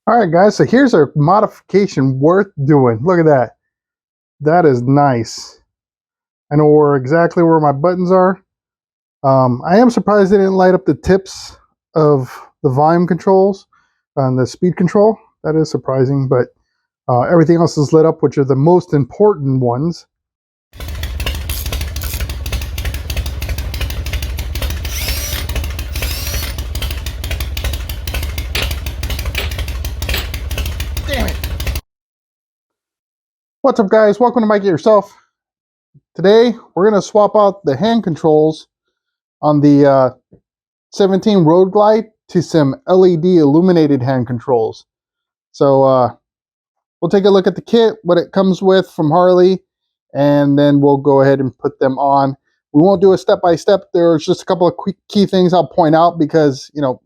All right, guys, so here's a modification worth doing. Look at that. That is nice. I know exactly where my buttons are. I am surprised they didn't light up the tips of the volume controls and the speed control. That is surprising, but everything else is lit up, which are the most important ones. Damn it. What's up, guys? Welcome to Make It Yourself. Today, we're going to swap out the hand controls on the 17 Road Glide to some LED illuminated hand controls. So we'll take a look at the kit, what it comes with from Harley, and then we'll go ahead and put them on. We won't do a step-by-step. There's just a couple of quick key things I'll point out because, you know,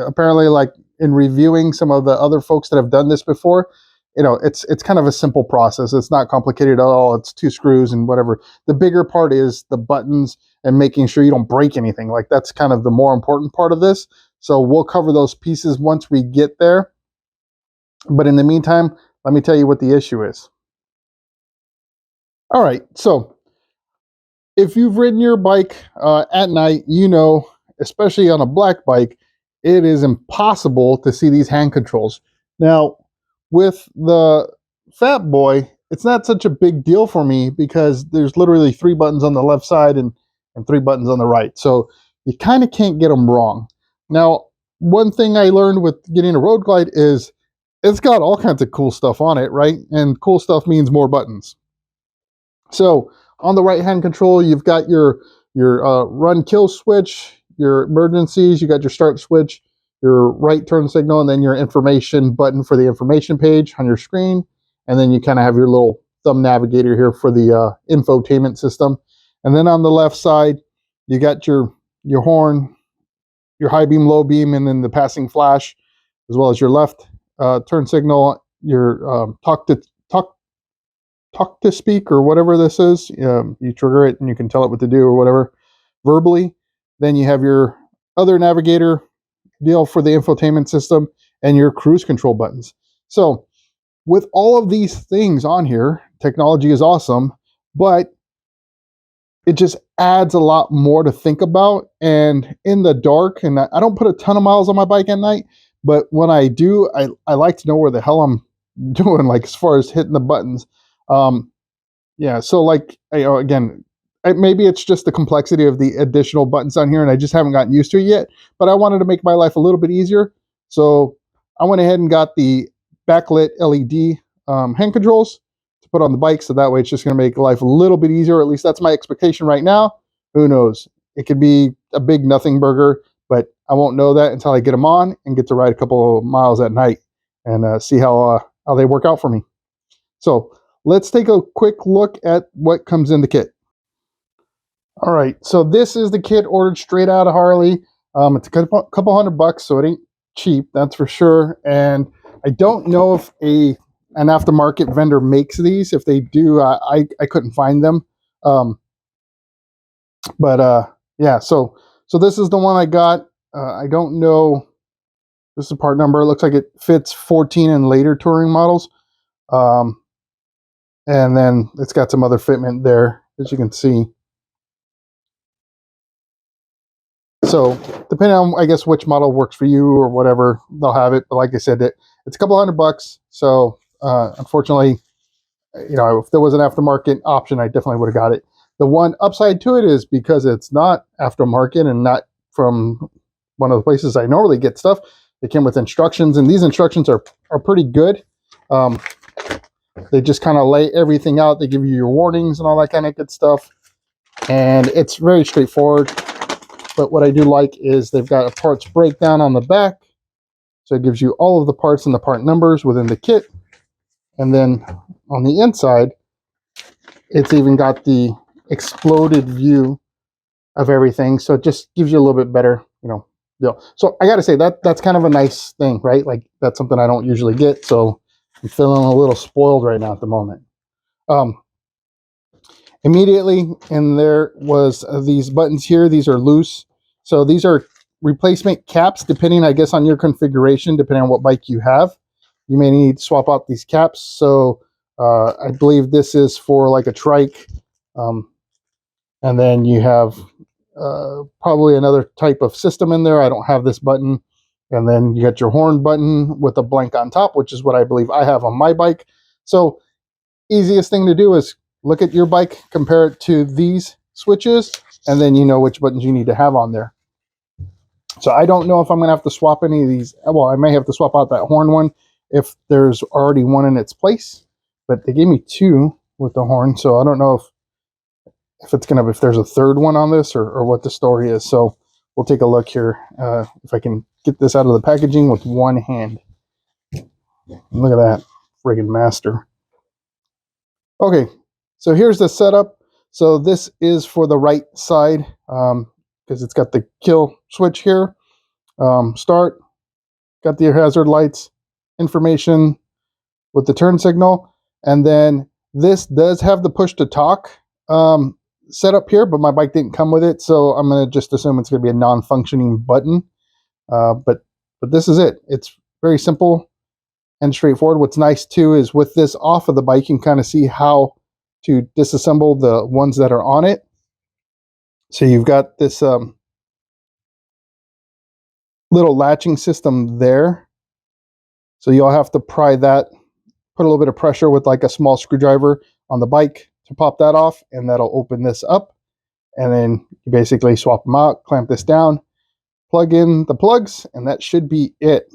apparently, like in reviewing some of the other folks that have done this before, you know, it's kind of a simple process. It's not complicated at all. It's 2 screws and whatever. The bigger part is the buttons and making sure you don't break anything. Like, that's kind of the more important part of this. So we'll cover those pieces once we get there. But in the meantime, let me tell you what the issue is. All right, so if you've ridden your bike at night, you know, especially on a black bike, it is impossible to see these hand controls. Now, with the Fat Boy, it's not such a big deal for me because there's literally 3 buttons on the left side and 3 buttons on the right. So you kind of can't get them wrong. Now, one thing I learned with getting a Road Glide is it's got all kinds of cool stuff on it, right? And cool stuff means more buttons. So on the right hand control, you've got your run kill switch, your emergencies, you got your start switch, your right turn signal, and then your information button for the information page on your screen. And then you kind of have your little thumb navigator here for the infotainment system. And then on the left side, you got your horn, your high beam, low beam, and then the passing flash, as well as your left turn signal, your talk to speak or whatever this is. You trigger it and you can tell it what to do or whatever verbally. Then you have your other navigator deal for the infotainment system and your cruise control buttons. So with all of these things on here, technology is awesome, but it just adds a lot more to think about. And in the dark, and I don't put a ton of miles on my bike at night, but when I do, I like to know where the hell I'm doing, like as far as hitting the buttons. Yeah, so like, you know, again, maybe it's just the complexity of the additional buttons on here and I just haven't gotten used to it yet, but I wanted to make my life a little bit easier. So I went ahead and got the backlit LED hand controls to put on the bike. So that way it's just going to make life a little bit easier. At least that's my expectation right now. Who knows? It could be a big nothing burger, but I won't know that until I get them on and get to ride a couple of miles at night and see how they work out for me. So let's take a quick look at what comes in the kit. All right, so this is the kit ordered straight out of Harley. It's a couple $100, so it ain't cheap, that's for sure. And I don't know if an aftermarket vendor makes these. If they do, I couldn't find them. Yeah, so this is the one I got. I don't know. This is a part number. It looks like it fits 14 and later touring models. And then it's got some other fitment there, as you can see. So depending on, I guess, which model works for you or whatever, they'll have it. But like I said, it's a couple $100. So unfortunately, you know, if there was an aftermarket option, I definitely would have got it. The one upside to it is because it's not aftermarket and not from one of the places I normally get stuff, it came with instructions, and these instructions are pretty good. They just kind of lay everything out. They give you your warnings and all that kind of good stuff. And it's very straightforward. But what I do like is they've got a parts breakdown on the back. So it gives you all of the parts and the part numbers within the kit. And then on the inside, it's even got the exploded view of everything. So it just gives you a little bit better, you know, deal. So I got to say that's kind of a nice thing, right? Like, that's something I don't usually get. So I'm feeling a little spoiled right now at the moment. Immediately, and there was these buttons here. These are loose. So these are replacement caps, depending, I guess, on your configuration, depending on what bike you have. you may need to swap out these caps. So I believe this is for like a trike. And then you have probably another type of system in there. I don't have this button. And then you got your horn button with a blank on top, which is what I believe I have on my bike. So easiest thing to do is look at your bike, compare it to these switches, and then you know which buttons you need to have on there. So I don't know if I'm going to have to swap any of these. Well, I may have to swap out that horn one if there's already one in its place. But they gave me two with the horn, so I don't know if there's a third one on this or what the story is. So we'll take a look here if I can get this out of the packaging with one hand. Look at that friggin' master. Okay, so here's the setup. So this is for the right side because it's got the kill switch here. Start, got the hazard lights, information with the turn signal, and then this does have the push to talk set up here, but my bike didn't come with it, so I'm going to just assume it's going to be a non-functioning button. But this is it. It's very simple and straightforward. What's nice too is with this off of the bike, you can kind of see how to disassemble the ones that are on it. So you've got this little latching system there. So you'll have to pry that, put a little bit of pressure with like a small screwdriver on the bike to pop that off, and that'll open this up. And then you basically swap them out, clamp this down, plug in the plugs, and that should be it.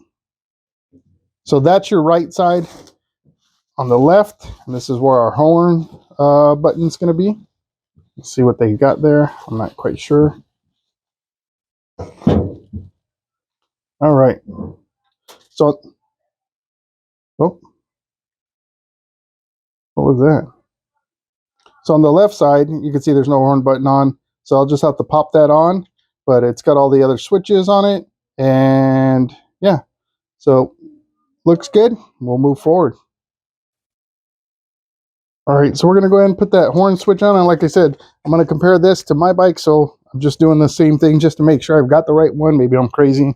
So that's your right side. On the left, and this is where our horn button's going to be. Let's see what they got there. I'm not quite sure. All right. So, oh, what was that? So on the left side, you can see there's no horn button on. So I'll just have to pop that on, but it's got all the other switches on it. And yeah, so looks good. We'll move forward. All right, so we're going to go ahead and put that horn switch on. And like I said, I'm going to compare this to my bike. So I'm just doing the same thing just to make sure I've got the right one. Maybe I'm crazy.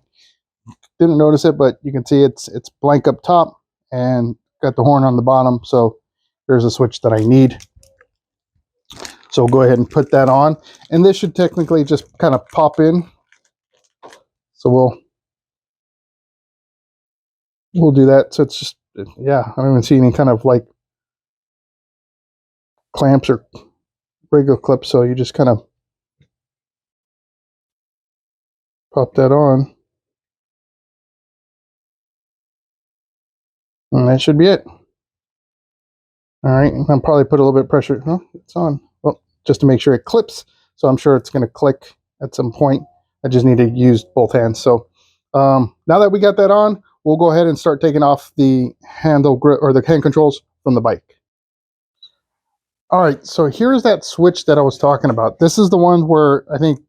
Didn't notice it, but you can see it's blank up top and got the horn on the bottom. So there's a switch that I need. So we'll go ahead and put that on. And this should technically just kind of pop in. So we'll do that. So it's just, yeah, I don't even see any kind of like clamps or regular clips. So you just kind of pop that on. And that should be it. All right, I'll probably put a little bit of pressure. Oh, it's on. Well, just to make sure it clips. So I'm sure it's going to click at some point. I just need to use both hands. So now that we got that on, we'll go ahead and start taking off the handle grip or the hand controls from the bike. All right, so here's that switch that I was talking about. This is the one where I think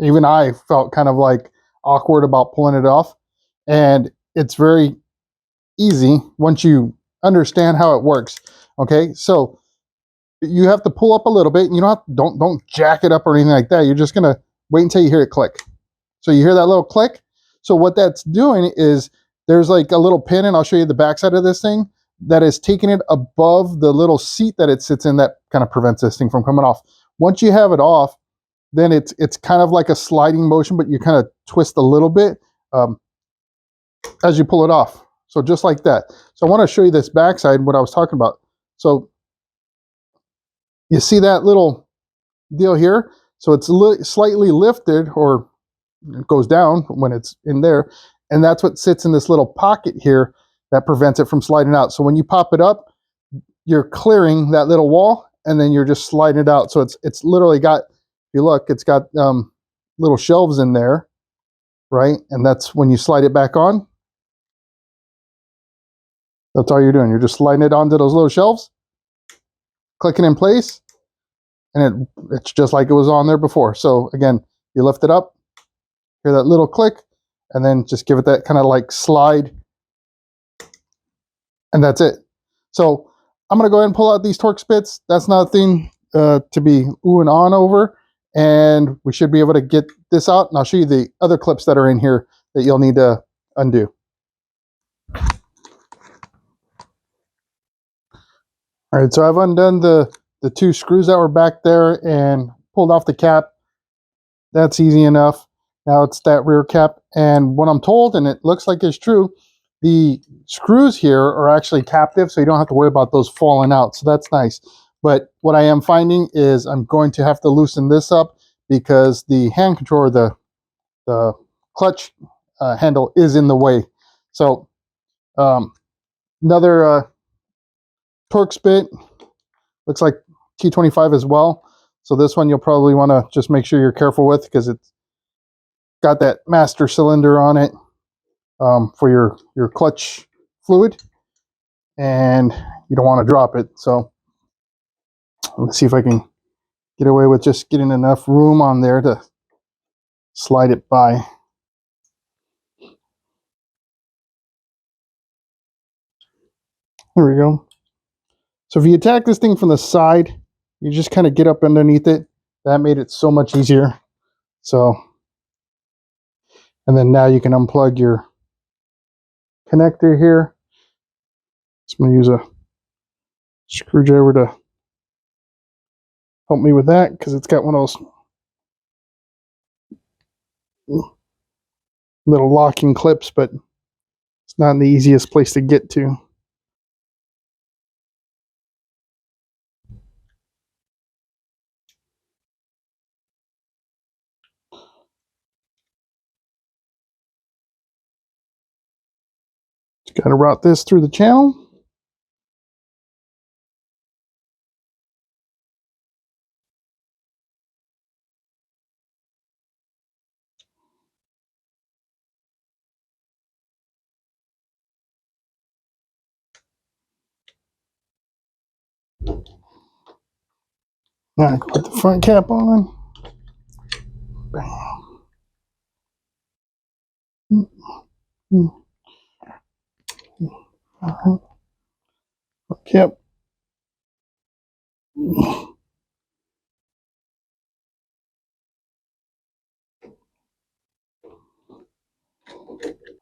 even I felt kind of like awkward about pulling it off. And it's very easy once you understand how it works. Okay, so you have to pull up a little bit. You don't jack it up or anything like that. You're just gonna wait until you hear it click. So you hear that little click. So what that's doing is there's like a little pin, and I'll show you the backside of this thing, that is taking it above the little seat that it sits in that kind of prevents this thing from coming off. Once you have it off, then it's kind of like a sliding motion, but you kind of twist a little bit as you pull it off. So just like that. So I want to show you this backside, what I was talking about. So you see that little deal here? So it's slightly lifted, or it goes down when it's in there. And that's what sits in this little pocket here that prevents it from sliding out. So when you pop it up, you're clearing that little wall, and then you're just sliding it out. So it's literally got, if you look, it's got little shelves in there, right? And that's when you slide it back on. That's all you're doing. You're just sliding it onto those little shelves, clicking in place, and it's just like it was on there before. So again, you lift it up, hear that little click, and then just give it that kind of like slide, and that's it. So I'm going to go ahead and pull out these Torx bits. That's nothing to be ooh and on over, and we should be able to get this out, and I'll show you the other clips that are in here that you'll need to undo. All right, so I've undone the two screws that were back there and pulled off the cap. That's easy enough. Now it's that rear cap, and what I'm told, and it looks like it's true, the screws here are actually captive, so you don't have to worry about those falling out, so that's nice. But what I am finding is I'm going to have to loosen this up because the hand controller, the clutch handle is in the way. So another Torx bit, looks like T25 as well. So this one you'll probably want to just make sure you're careful with because it's got that master cylinder on it for your clutch fluid, and you don't want to drop it. So let's see if I can get away with just getting enough room on there to slide it by. There we go. So if you attack this thing from the side, you just kind of get up underneath it. That made it so much easier. So, and then now you can unplug your connector here. So I'm going to use a screwdriver to help me with that because it's got one of those little locking clips, but it's not the easiest place to get to. Just got to route this through the channel. Now put the front cap on. Bam. All right. Yep.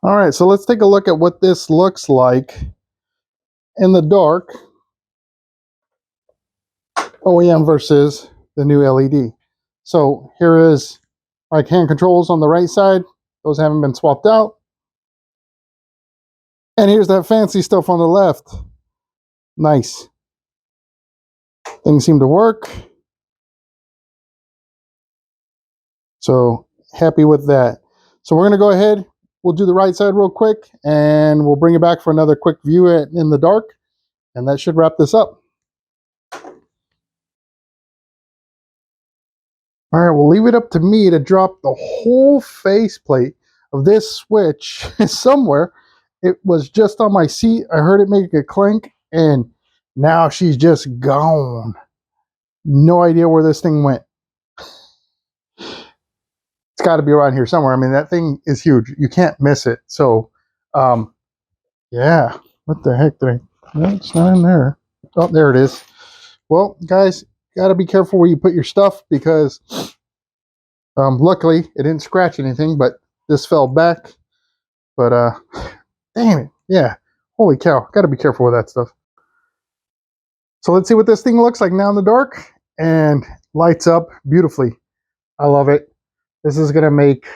All right, so let's take a look at what this looks like in the dark, OEM versus the new LED. So here is my hand controls on the right side. Those haven't been swapped out. And here's that fancy stuff on the left. Nice. Things seem to work. So happy with that. So we're going to go ahead. We'll do the right side real quick, and we'll bring it back for another quick view in the dark. And that should wrap this up. All right, we'll leave it up to me to drop the whole faceplate of this switch somewhere. It was just on my seat. I heard it make a clink, and now she's just gone. No idea where this thing went. It's got to be around here somewhere. I mean, that thing is huge. You can't miss it. So, yeah. What the heck did I... No, it's not in there. Oh, there it is. Well, guys, got to be careful where you put your stuff because luckily it didn't scratch anything, but this fell back. But damn it. Yeah. Holy cow. Got to be careful with that stuff. So let's see what this thing looks like now in the dark, and lights up beautifully. I love it. This is going to make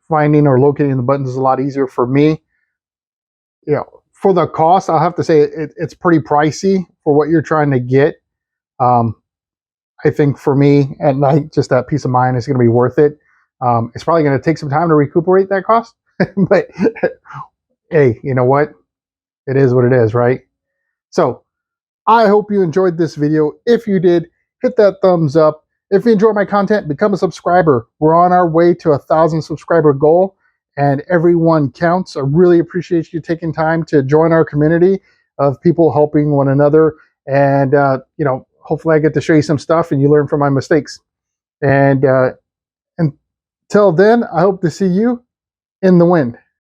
finding or locating the buttons a lot easier for me. You know, for the cost, I'll have to say it's pretty pricey for what you're trying to get. I think for me at night, just that peace of mind is going to be worth it. It's probably going to take some time to recuperate that cost, but hey, you know what? It is what it is, right? So I hope you enjoyed this video. If you did, hit that thumbs up. If you enjoy my content, become a subscriber. We're on our way to 1,000 subscriber goal, and everyone counts. I really appreciate you taking time to join our community of people helping one another. And, you know, hopefully I get to show you some stuff and you learn from my mistakes. And until then, I hope to see you in the wind.